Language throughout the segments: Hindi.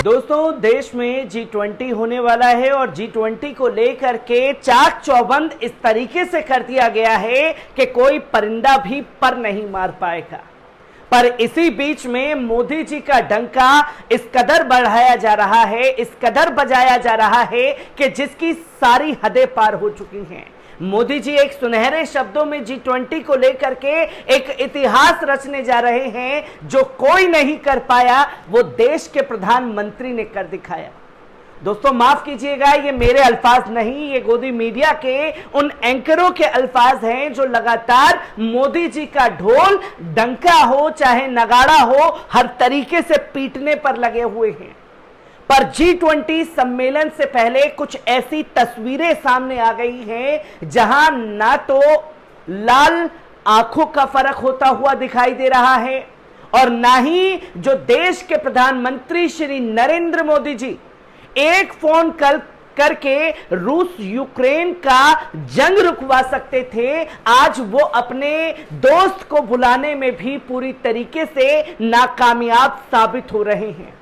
दोस्तों, देश में G20 होने वाला है और G20 को लेकर के चाक चौबंद इस तरीके से कर दिया गया है कि कोई परिंदा भी पर नहीं मार पाएगा। पर इसी बीच में मोदी जी का डंका इस कदर बढ़ाया जा रहा है, इस कदर बजाया जा रहा है कि जिसकी सारी हदें पार हो चुकी हैं। मोदी जी एक सुनहरे शब्दों में G20 को लेकर के एक इतिहास रचने जा रहे हैं। जो कोई नहीं कर पाया वो देश के प्रधानमंत्री ने कर दिखाया। दोस्तों माफ कीजिएगा, ये मेरे अल्फाज नहीं, ये गोदी मीडिया के उन एंकरों के अल्फाज हैं जो लगातार मोदी जी का ढोल डंका हो चाहे नगाड़ा हो हर तरीके से पीटने पर लगे हुए हैं। पर G20 सम्मेलन से पहले कुछ ऐसी तस्वीरें सामने आ गई हैं जहां ना तो लाल आंखों का फर्क होता हुआ दिखाई दे रहा है और ना ही जो देश के प्रधानमंत्री श्री नरेंद्र मोदी जी एक फोन कॉल करके रूस यूक्रेन का जंग रुकवा सकते थे, आज वो अपने दोस्त को बुलाने में भी पूरी तरीके से नाकामयाब साबित हो रहे हैं।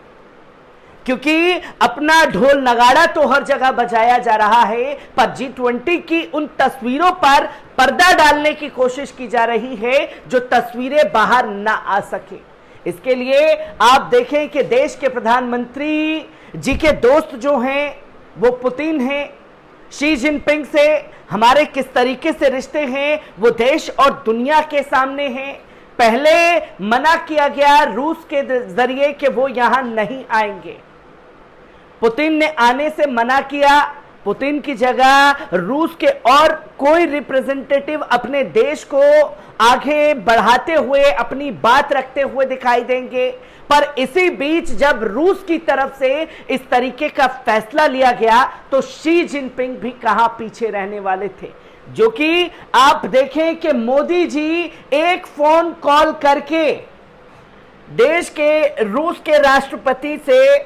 क्योंकि अपना ढोल नगाड़ा तो हर जगह बजाया जा रहा है, पर G20 की उन तस्वीरों पर पर्दा डालने की कोशिश की जा रही है जो तस्वीरें बाहर ना आ सके। इसके लिए आप देखें कि देश के प्रधानमंत्री जी के दोस्त जो हैं वो पुतिन हैं। शी जिनपिंग से हमारे किस तरीके से रिश्ते हैं वो देश और दुनिया के सामने हैं। पहले मना किया गया रूस के जरिए कि वो यहां नहीं आएंगे, पुतिन ने आने से मना किया। पुतिन की जगह रूस के और कोई रिप्रेजेंटेटिव अपने देश को आगे बढ़ाते हुए अपनी बात रखते हुए दिखाई देंगे। पर इसी बीच जब रूस की तरफ से इस तरीके का फैसला लिया गया तो शी जिनपिंग भी कहां पीछे रहने वाले थे। जो कि आप देखें कि मोदी जी एक फोन कॉल करके देश के रूस के राष्ट्रपति से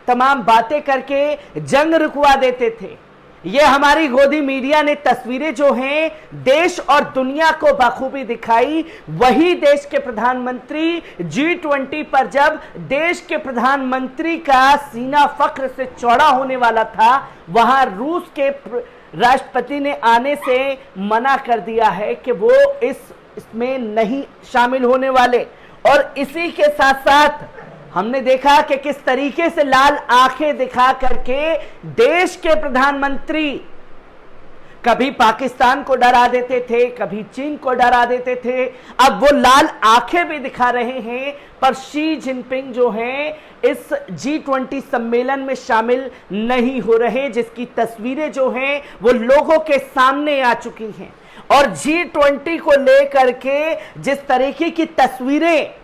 तमाम बातें करके जंग रुकवा देते थे। यह हमारी गोदी मीडिया ने तस्वीरें जो हैं देश और दुनिया को बखूबी दिखाई। वही देश के प्रधानमंत्री G20 पर जब देश के प्रधानमंत्री का सीना फख्र से चौड़ा होने वाला था, वहां रूस के राष्ट्रपति ने आने से मना कर दिया है कि वो इसमें नहीं शामिल होने वाले। और इसी के साथ साथ हमने देखा कि किस तरीके से लाल आंखें दिखा करके देश के प्रधानमंत्री कभी पाकिस्तान को डरा देते थे, कभी चीन को डरा देते थे, अब वो लाल आंखें भी दिखा रहे हैं। पर शी जिनपिंग जो हैं इस G20 सम्मेलन में शामिल नहीं हो रहे, जिसकी तस्वीरें जो हैं वो लोगों के सामने आ चुकी हैं। और G20 को लेकर के जिस तरीके की तस्वीरें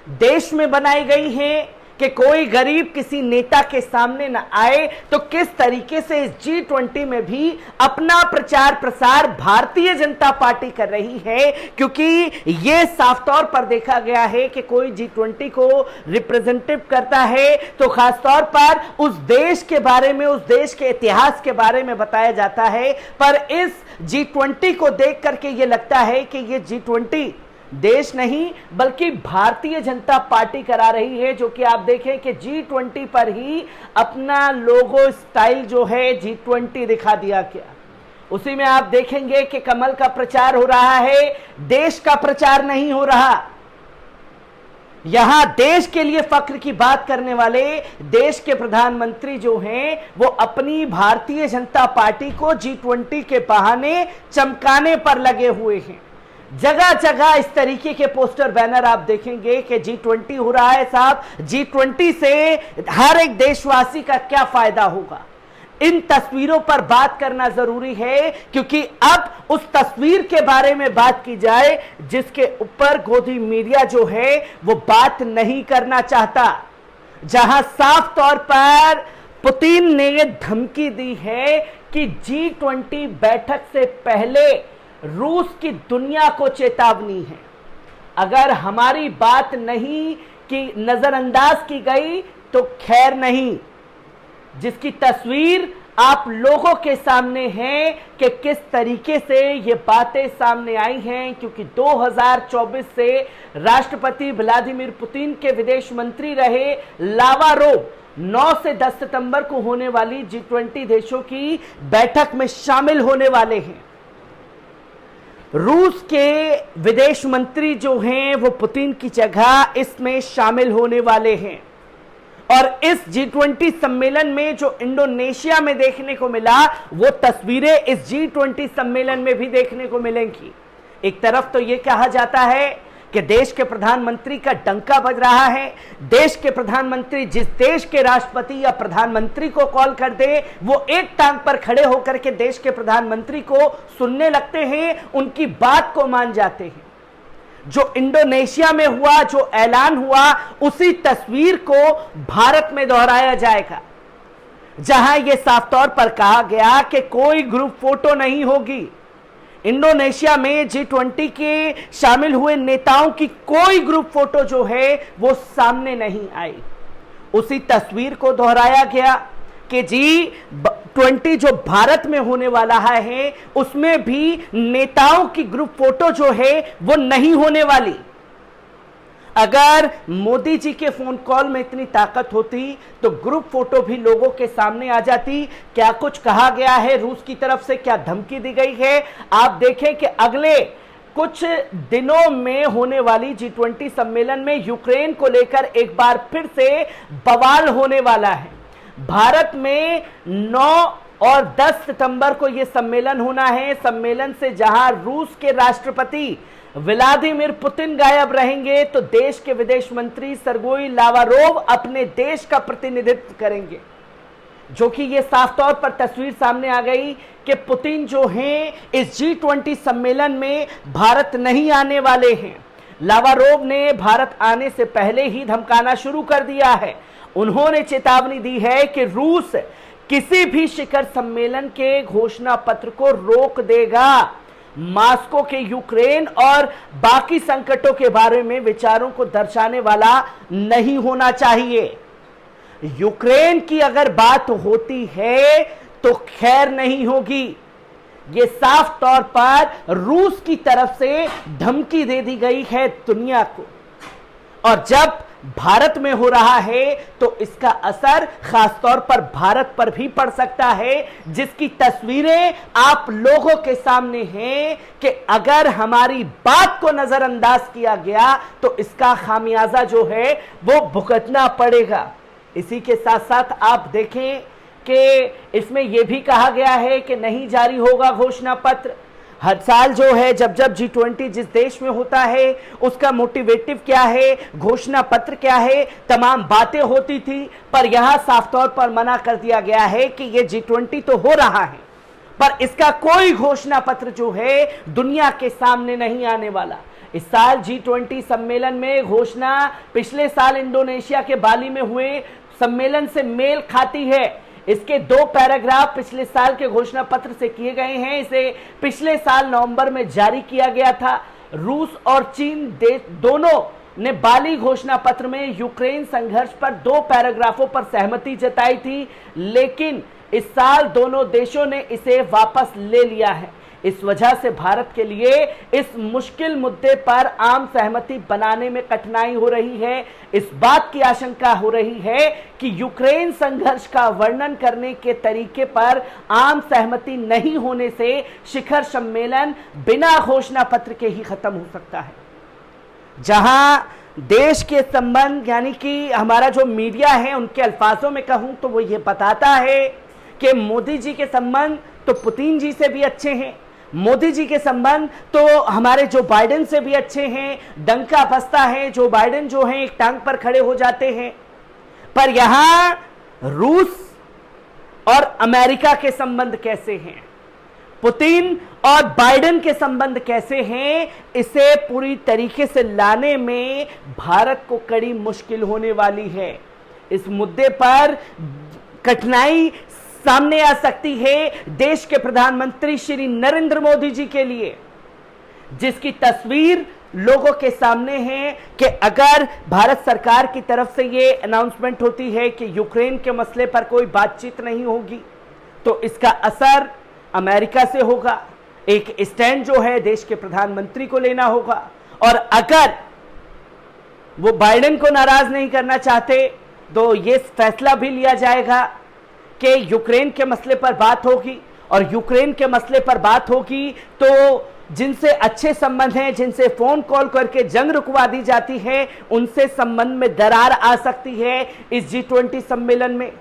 देश में बनाई गई हैं कि कोई गरीब किसी नेता के सामने न आए, तो किस तरीके से इस G20 में भी अपना प्रचार प्रसार भारतीय जनता पार्टी कर रही है। क्योंकि यह साफ तौर पर देखा गया है कि कोई G20 को रिप्रेजेंटेटिव करता है तो खासतौर पर उस देश के बारे में, उस देश के इतिहास के बारे में बताया जाता है। पर इस G20 को देख करके ये लगता है कि ये G20 देश नहीं बल्कि भारतीय जनता पार्टी करा रही है। जो कि आप देखें कि G20 पर ही अपना लोगो स्टाइल जो है G20 दिखा दिया गया। उसी में आप देखेंगे कि कमल का प्रचार हो रहा है, देश का प्रचार नहीं हो रहा। यहां देश के लिए फख्र की बात करने वाले देश के प्रधानमंत्री जो हैं वो अपनी भारतीय जनता पार्टी को G20 के बहाने चमकाने पर लगे हुए हैं। जगह जगह इस तरीके के पोस्टर बैनर आप देखेंगे कि G20 हो रहा है। साहब, G20 से हर एक देशवासी का क्या फायदा होगा, इन तस्वीरों पर बात करना जरूरी है। क्योंकि अब उस तस्वीर के बारे में बात की जाए जिसके ऊपर गोदी मीडिया जो है वो बात नहीं करना चाहता, जहां साफ तौर पर पुतिन ने धमकी दी है कि G20 बैठक से पहले रूस की दुनिया को चेतावनी है, अगर हमारी बात नहीं कि नजरअंदाज की गई तो खैर नहीं। जिसकी तस्वीर आप लोगों के सामने है कि किस तरीके से ये बातें सामने आई हैं, क्योंकि 2024 से राष्ट्रपति व्लादिमीर पुतिन के विदेश मंत्री रहे लावारोव 9 से 10 सितंबर को होने वाली G20 देशों की बैठक में शामिल होने वाले हैं। रूस के विदेश मंत्री जो हैं वो पुतिन की जगह इसमें शामिल होने वाले हैं। और इस G20 सम्मेलन में जो इंडोनेशिया में देखने को मिला, वो तस्वीरें इस G20 सम्मेलन में भी देखने को मिलेंगी। एक तरफ तो ये कहा जाता है कि देश के प्रधानमंत्री का डंका बज रहा है, देश के प्रधानमंत्री जिस देश के राष्ट्रपति या प्रधानमंत्री को कॉल कर दे, वो एक टांग पर खड़े होकर के देश के प्रधानमंत्री को सुनने लगते हैं, उनकी बात को मान जाते हैं। जो इंडोनेशिया में हुआ, जो ऐलान हुआ, उसी तस्वीर को भारत में दोहराया जाएगा, जहां यह साफ तौर पर कहा गया कि कोई ग्रुप फोटो नहीं होगी। इंडोनेशिया में G20 के शामिल हुए नेताओं की कोई ग्रुप फोटो जो है वो सामने नहीं आई। उसी तस्वीर को दोहराया गया कि G20 जो भारत में होने वाला है उसमें भी नेताओं की ग्रुप फोटो जो है वो नहीं होने वाली। अगर मोदी जी के फोन कॉल में इतनी ताकत होती तो ग्रुप फोटो भी लोगों के सामने आ जाती। क्या कुछ कहा गया है रूस की तरफ से, क्या धमकी दी गई है, आप देखें कि अगले कुछ दिनों में होने वाली G20 सम्मेलन में यूक्रेन को लेकर एक बार फिर से बवाल होने वाला है। भारत में 9 और 10 सितंबर को यह सम्मेलन होना है। सम्मेलन से जहां रूस के राष्ट्रपति व्लादिमीर पुतिन गायब रहेंगे, तो देश के विदेश मंत्री सर्गेई लावारोव अपने देश का प्रतिनिधित्व करेंगे, जो कि यह साफ तौर पर तस्वीर सामने आ गई कि पुतिन जो हैं इस G20 सम्मेलन में भारत नहीं आने वाले हैं। लावारोव ने भारत आने से पहले ही धमकाना शुरू कर दिया है। उन्होंने चेतावनी दी है कि रूस किसी भी शिखर सम्मेलन के घोषणा पत्र को रोक देगा। मॉस्को के यूक्रेन और बाकी संकटों के बारे में विचारों को दर्शाने वाला नहीं होना चाहिए। यूक्रेन की अगर बात होती है तो खैर नहीं होगी। यह साफ तौर पर रूस की तरफ से धमकी दे दी गई है दुनिया को, और जब भारत में हो रहा है तो इसका असर खासतौर पर भारत पर भी पड़ सकता है, जिसकी तस्वीरें आप लोगों के सामने हैं कि अगर हमारी बात को नजरअंदाज किया गया तो इसका खामियाजा जो है वो भुगतना पड़ेगा। इसी के साथ साथ आप देखें कि इसमें यह भी कहा गया है कि नहीं जारी होगा घोषणा पत्र। हर साल जो है जब G20 जिस देश में होता है उसका मोटिवेटिव क्या है, घोषणा पत्र क्या है, तमाम बातें होती थी, पर यहां साफ तौर पर मना कर दिया गया है कि ये G20 तो हो रहा है पर इसका कोई घोषणा पत्र जो है दुनिया के सामने नहीं आने वाला। इस साल G20 सम्मेलन में घोषणा पिछले साल इंडोनेशिया के बाली में हुए सम्मेलन से मेल खाती है। इसके 2 पैराग्राफ पिछले साल के घोषणा पत्र से किए गए हैं। इसे पिछले साल नवंबर में जारी किया गया था। रूस और चीन देश दोनों ने बाली घोषणा पत्र में यूक्रेन संघर्ष पर 2 पैराग्राफों पर सहमति जताई थी, लेकिन इस साल दोनों देशों ने इसे वापस ले लिया है। इस वजह से भारत के लिए इस मुश्किल मुद्दे पर आम सहमति बनाने में कठिनाई हो रही है। इस बात की आशंका हो रही है कि यूक्रेन संघर्ष का वर्णन करने के तरीके पर आम सहमति नहीं होने से शिखर सम्मेलन बिना घोषणा पत्र के ही खत्म हो सकता है। जहां देश के संबंध यानी कि हमारा जो मीडिया है उनके अल्फाजों में कहूं तो वो ये बताता है कि मोदी जी के संबंध तो पुतिन जी से भी अच्छे हैं, मोदी जी के संबंध तो हमारे जो बाइडेन से भी अच्छे हैं। डंका बजता है, जो बाइडेन जो हैं एक टांग पर खड़े हो जाते हैं। पर यहां रूस और अमेरिका के संबंध कैसे हैं, पुतिन और बाइडेन के संबंध कैसे हैं, इसे पूरी तरीके से लाने में भारत को कड़ी मुश्किल होने वाली है। इस मुद्दे पर कठिनाई सामने आ सकती है देश के प्रधानमंत्री श्री नरेंद्र मोदी जी के लिए, जिसकी तस्वीर लोगों के सामने है कि अगर भारत सरकार की तरफ से यह अनाउंसमेंट होती है कि यूक्रेन के मसले पर कोई बातचीत नहीं होगी, तो इसका असर अमेरिका से होगा। एक स्टैंड जो है देश के प्रधानमंत्री को लेना होगा, और अगर वो बाइडेन को नाराज नहीं करना चाहते तो ये फैसला भी लिया जाएगा कि यूक्रेन के मसले पर बात होगी, और यूक्रेन के मसले पर बात होगी तो जिनसे अच्छे संबंध हैं, जिनसे फोन कॉल करके जंग रुकवा दी जाती है, उनसे संबंध में दरार आ सकती है। इस G20 सम्मेलन में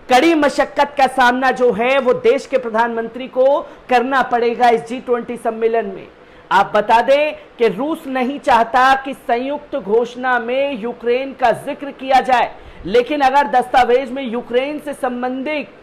कड़ी मशक्कत का सामना जो है वो देश के प्रधानमंत्री को करना पड़ेगा इस G20 सम्मेलन में। आप बता दें कि रूस नहीं चाहता कि संयुक्त घोषणा में यूक्रेन का जिक्र किया जाए, लेकिन अगर दस्तावेज में यूक्रेन से संबंधित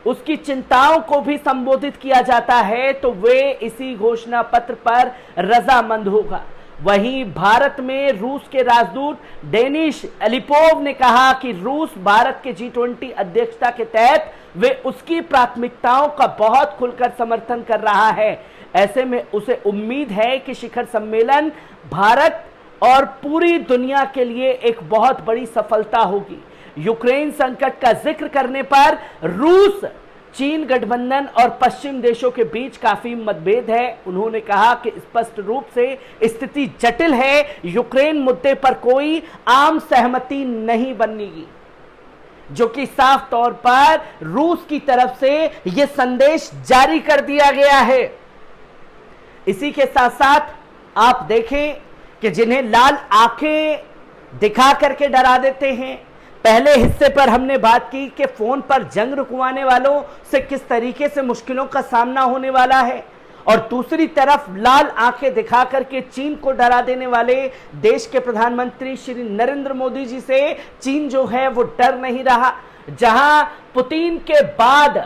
उसकी चिंताओं को भी संबोधित किया जाता है तो वे इसी घोषणा पत्र पर रजामंद होगा। वहीं भारत में रूस के राजदूत डेनिस एलिपोव ने कहा कि रूस भारत के G20 अध्यक्षता के तहत वे उसकी प्राथमिकताओं का बहुत खुलकर समर्थन कर रहा है। ऐसे में उसे उम्मीद है कि शिखर सम्मेलन भारत और पूरी दुनिया के लिए एक बहुत बड़ी सफलता होगी। यूक्रेन संकट का जिक्र करने पर रूस चीन गठबंधन और पश्चिम देशों के बीच काफी मतभेद है। उन्होंने कहा कि स्पष्ट रूप से स्थिति जटिल है, यूक्रेन मुद्दे पर कोई आम सहमति नहीं बनेगी, जो कि साफ तौर पर रूस की तरफ से यह संदेश जारी कर दिया गया है। इसी के साथ साथ आप देखें कि जिन्हें लाल आंखें दिखा करके डरा देते हैं, पहले हिस्से पर हमने बात की कि फोन पर जंग रुकवाने वालों से किस तरीके से मुश्किलों का सामना होने वाला है, और दूसरी तरफ लाल आंखें दिखा करके चीन को डरा देने वाले देश के प्रधानमंत्री श्री नरेंद्र मोदी जी से चीन जो है वो डर नहीं रहा। जहां पुतिन के बाद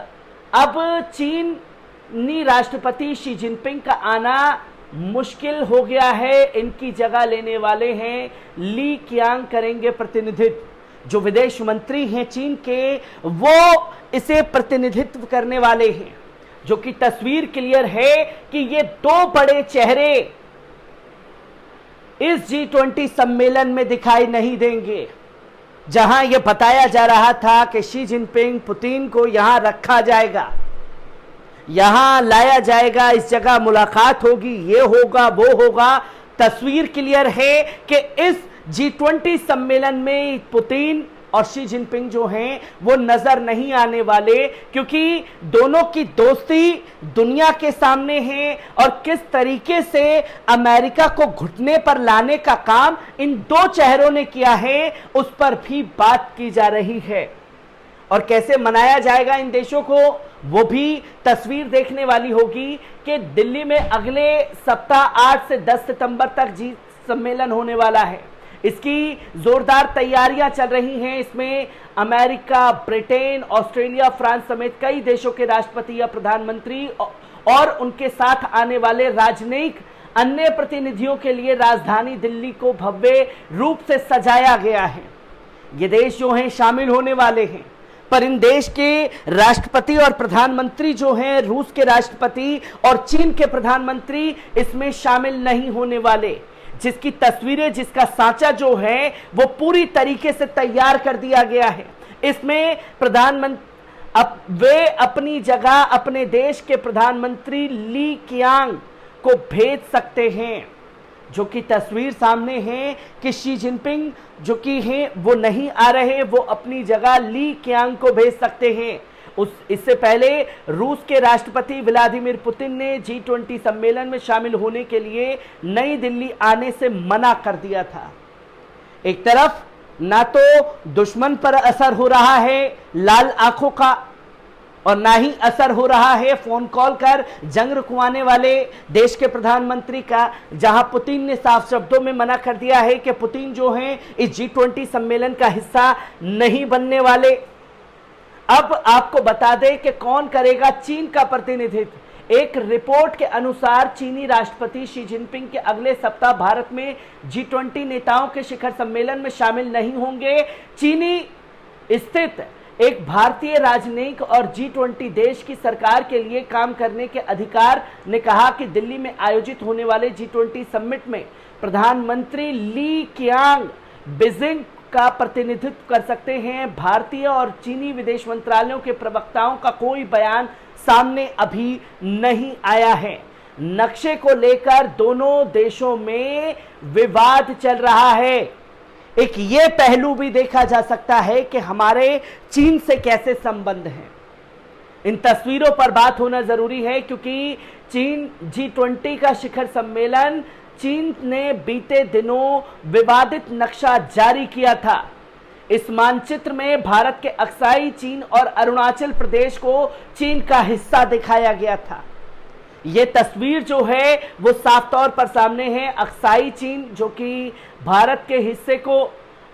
अब चीनी राष्ट्रपति शी जिनपिंग का आना मुश्किल हो गया है। इनकी जगह लेने वाले हैं ली कियांग करेंगे प्रतिनिधित्व। जो विदेश मंत्री हैं चीन के, वो इसे प्रतिनिधित्व करने वाले हैं, जो कि तस्वीर क्लियर है कि ये दो बड़े चेहरे इस G20 सम्मेलन में दिखाई नहीं देंगे। जहां यह बताया जा रहा था कि शी जिनपिंग पुतिन को यहां रखा जाएगा, यहां लाया जाएगा, इस जगह मुलाकात होगी, ये होगा वो होगा, तस्वीर क्लियर है कि इस G20 सम्मेलन में पुतिन और शी जिनपिंग जो हैं वो नजर नहीं आने वाले, क्योंकि दोनों की दोस्ती दुनिया के सामने है और किस तरीके से अमेरिका को घुटने पर लाने का काम इन दो चेहरों ने किया है उस पर भी बात की जा रही है। और कैसे मनाया जाएगा इन देशों को, वो भी तस्वीर देखने वाली होगी कि दिल्ली में अगले सप्ताह 8 से 10 सितंबर तक G सम्मेलन होने वाला है। इसकी जोरदार तैयारियां चल रही हैं। इसमें अमेरिका, ब्रिटेन, ऑस्ट्रेलिया, फ्रांस समेत कई देशों के राष्ट्रपति या प्रधानमंत्री और उनके साथ आने वाले राजनयिक अन्य प्रतिनिधियों के लिए राजधानी दिल्ली को भव्य रूप से सजाया गया है। ये देश जो हैं शामिल होने वाले हैं, पर इन देश के राष्ट्रपति और प्रधानमंत्री जो हैं, रूस के राष्ट्रपति और चीन के प्रधानमंत्री इसमें शामिल नहीं होने वाले। जिसकी तस्वीरें, जिसका सांचा जो है वो पूरी तरीके से तैयार कर दिया गया है। इसमें प्रधानमंत्री वे अपनी जगह अपने देश के प्रधानमंत्री ली कियांग को भेज सकते हैं, जो कि तस्वीर सामने है कि शी जिनपिंग जो कि हैं वो नहीं आ रहे, वो अपनी जगह ली कियांग को भेज सकते हैं। इससे पहले रूस के राष्ट्रपति व्लादिमीर पुतिन ने G20 सम्मेलन में शामिल होने के लिए नई दिल्ली आने से मना कर दिया था। एक तरफ ना तो दुश्मन पर असर हो रहा है लाल आंखों का, और ना ही असर हो रहा है फोन कॉल कर जंग रुकवाने वाले देश के प्रधानमंत्री का, जहां पुतिन ने साफ शब्दों में मना कर दिया है कि पुतिन जो हैं इस G20 सम्मेलन का हिस्सा नहीं बनने वाले। अब आपको बता दें कि कौन करेगा चीन का प्रतिनिधित्व। एक रिपोर्ट के अनुसार चीनी राष्ट्रपति शी जिनपिंग के अगले सप्ताह भारत में G20 नेताओं के शिखर सम्मेलन में शामिल नहीं होंगे। चीनी स्थित एक भारतीय राजनयिक और G20 देश की सरकार के लिए काम करने के अधिकार ने कहा कि दिल्ली में आयोजित होने वाले G20 समिट में प्रधानमंत्री ली कियांग बीजिंग का प्रतिनिधित्व कर सकते हैं। भारतीय और चीनी विदेश मंत्रालयों के प्रवक्ताओं का कोई बयान सामने अभी नहीं आया है। नक्शे को लेकर दोनों देशों में विवाद चल रहा है। एक ये पहलू भी देखा जा सकता है कि हमारे चीन से कैसे संबंध हैं। इन तस्वीरों पर बात होना जरूरी है क्योंकि चीन G20 का शिखर सम्मेलन, चीन ने बीते दिनों विवादित नक्शा जारी किया था। इस मानचित्र में भारत के अक्साई चीन और अरुणाचल प्रदेश को चीन का हिस्सा दिखाया गया था। यह तस्वीर जो है वो साफ तौर पर सामने है। अक्साई चीन जो कि भारत के हिस्से को,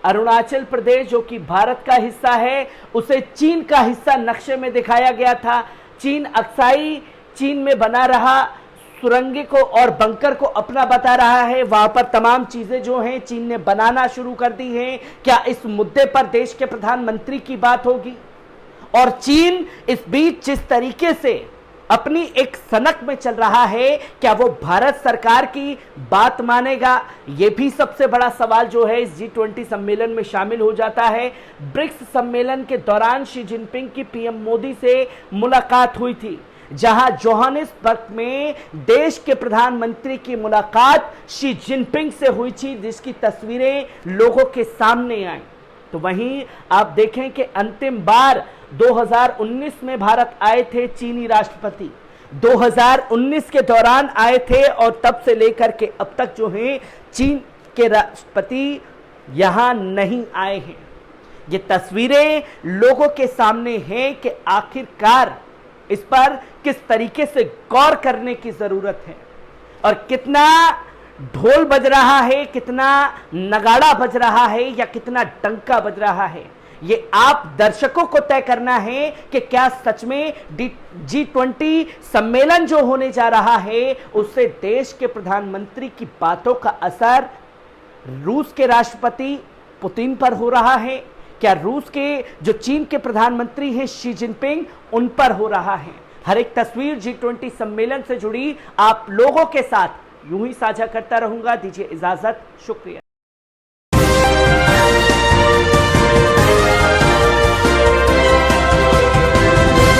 अरुणाचल प्रदेश जो कि भारत का हिस्सा है, उसे चीन का हिस्सा नक्शे में दिखाया गया था। चीन अक्साई चीन में बना रहा सुरंगे को और बंकर को अपना बता रहा है। वहां पर तमाम चीजें जो हैं चीन ने बनाना शुरू कर दी हैं। क्या इस मुद्दे पर देश के प्रधानमंत्री की बात होगी? और चीन इस बीच जिस तरीके से अपनी एक सनक में चल रहा है, क्या वो भारत सरकार की बात मानेगा? यह भी सबसे बड़ा सवाल जो है इस G20 सम्मेलन में शामिल हो जाता है। ब्रिक्स सम्मेलन के दौरान शी जिनपिंग की पीएम मोदी से मुलाकात हुई थी, जहां जोहानिसबर्ग में देश के प्रधानमंत्री की मुलाकात शी जिनपिंग से हुई थी, जिसकी तस्वीरें लोगों के सामने आई। तो वहीं आप देखें कि अंतिम बार 2019 में भारत आए थे चीनी राष्ट्रपति, 2019 के दौरान आए थे और तब से लेकर के अब तक जो है चीन के राष्ट्रपति यहां नहीं आए हैं। ये तस्वीरें लोगों के सामने हैं कि आखिरकार इस पर किस तरीके से गौर करने की जरूरत है और कितना ढोल बज रहा है, कितना नगाड़ा बज रहा है या कितना डंका बज रहा है। ये आप दर्शकों को तय करना है कि क्या सच में G20 सम्मेलन जो होने जा रहा है उससे देश के प्रधानमंत्री की बातों का असर रूस के राष्ट्रपति पुतिन पर हो रहा है? क्या रूस के जो चीन के प्रधानमंत्री हैं शी जिनपिंग, उन पर हो रहा है? हर एक तस्वीर G20 सम्मेलन से जुड़ी आप लोगों के साथ यूं ही साझा करता रहूंगा। दीजिए इजाजत, शुक्रिया।